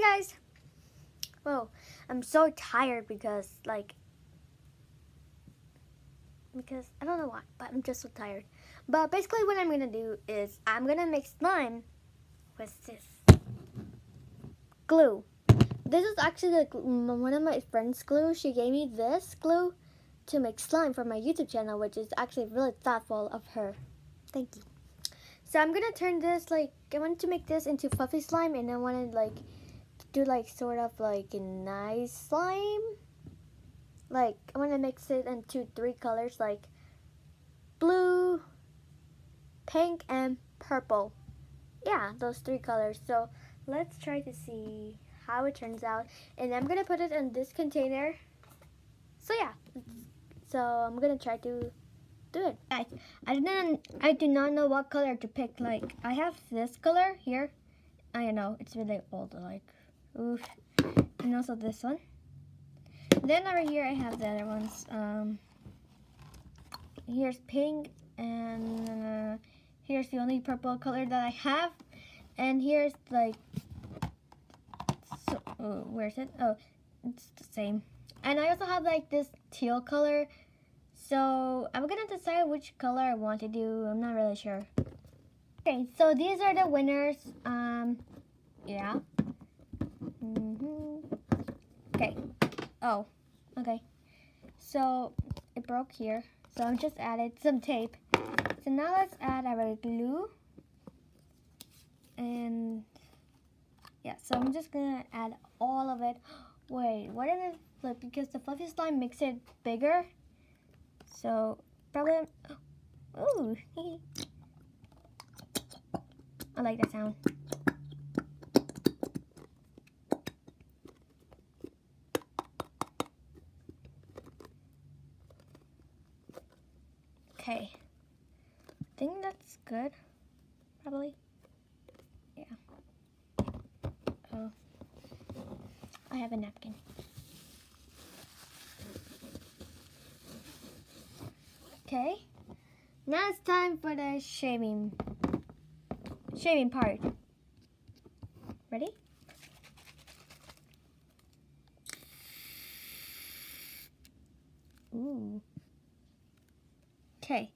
guys! Whoa, I'm so tired because I don't know why, but I'm just so tired. But basically what I'm gonna do is I'm gonna make slime with this glue. This is actually one of my friend's glue. She gave me this glue to make slime for my YouTube channel, which is actually really thoughtful of her. Thank you. So I'm gonna turn this, I want to make this into fluffy slime, and I want to do sort of a nice slime. I want to mix it into 3 colors, like blue, pink, and purple. Yeah, those 3 colors. So let's try to see how it turns out. And I'm gonna put it in this container. So yeah, so I'm gonna try to do it. Guys, I do not know what color to pick. I have this color here. I know it's really old, oof. And also this one. Then over here I have the other ones. Here's pink, and here's the only purple color that I have. And here's where's it? Oh, it's the same. And I also have this teal color. So I'm gonna decide which color I want to do. I'm not really sure. Okay, so these are the winners. Yeah. Okay. Oh, okay. So it broke here. So I just added some tape. So now let's add our glue. And yeah, so I'm just gonna add all of it. Wait, what if it, because the fluffy slime makes it bigger. So probably, ooh, I like that sound. Okay, I think that's good, probably. Yeah. Oh, I have a napkin. Okay, now it's time for the shaving part. Ready? Ooh. Okay,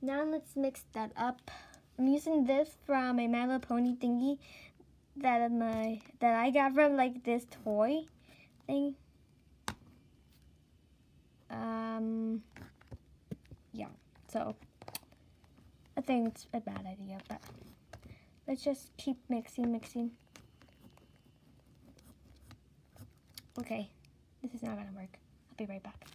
now let's mix that up. I'm using this from a My Little Pony thingy that I got from this toy thing. Yeah, so I think it's a bad idea, but let's just keep mixing. Okay, this is not gonna work. I'll be right back.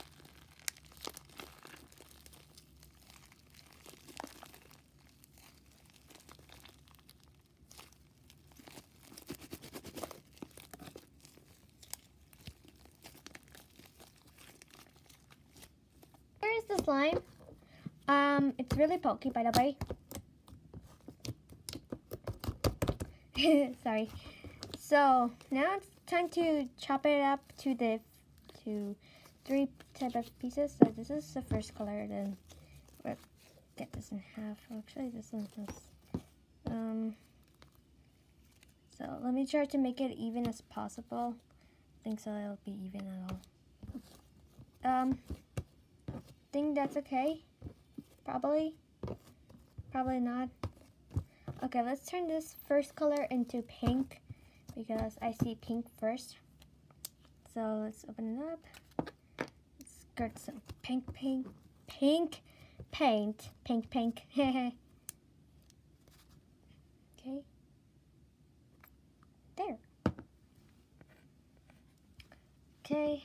Here's the slime. It's really pokey, by the way. Sorry. So now it's time to chop it up to 3 type of pieces. So this is the first color. Then we'll get this in half. Actually, this one has. So let me try to make it even as possible. I think so it'll be even at all. Think that's okay. Probably not. Okay, let's turn this first color into pink because I see pink first. So let's open it up. Let's get some pink paint. Okay. There. Okay.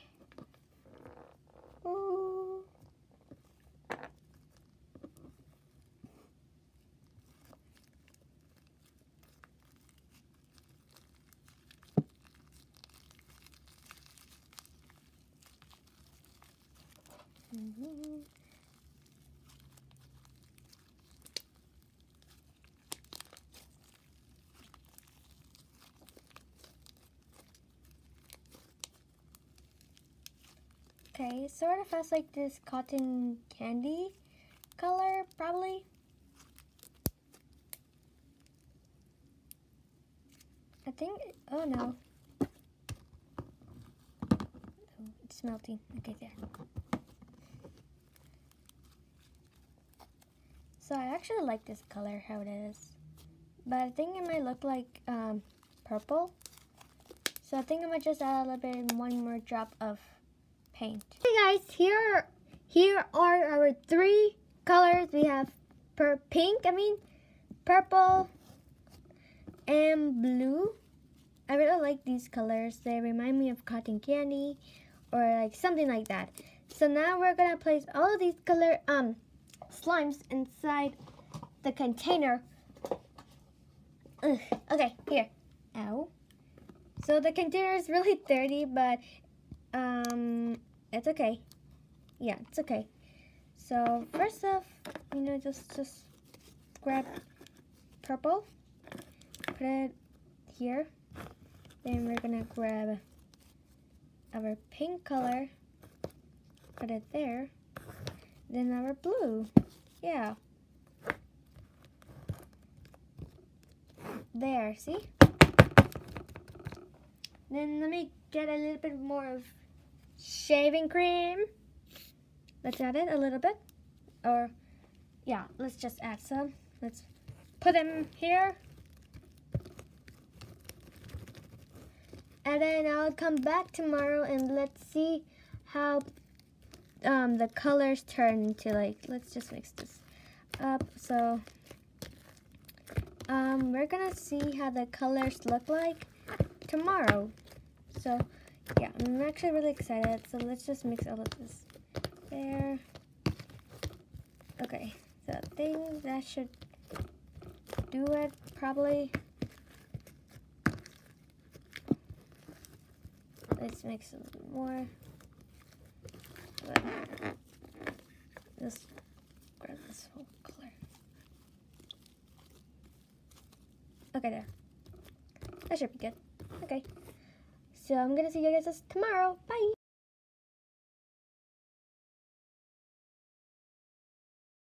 Ooh. Okay, sort of has this cotton candy color, probably. I think, oh no. melting. Okay, there. So I actually like this color, how it is. But I think it might look like purple. So I think I might just add a little bit, one more drop of paint. Hey guys, here are our 3 colors. We have purple, and blue. I really like these colors. They remind me of cotton candy or like something like that. So now we're gonna place all of these color slimes inside the container. Ugh. Okay, here. Ow. So the container is really dirty, but it's okay. Yeah, it's okay. So first off, just grab purple, put it here. Then we're gonna grab our pink color, put it there. Then our blue, yeah. There, see? Then let me get a little bit more of shaving cream. Let's add it a little bit. Or, yeah, let's just add some. Let's put them here. And then I'll come back tomorrow and let's see how the colors turn into, like, let's just mix this up. So, we're gonna see how the colors look like tomorrow. So, yeah, I'm actually really excited. So let's just mix all of this there. Okay, so I think that should do it, probably. Let's mix a little more. But just grab this whole color. Okay, there. That should be good. Okay. So I'm gonna see you guys tomorrow. Bye.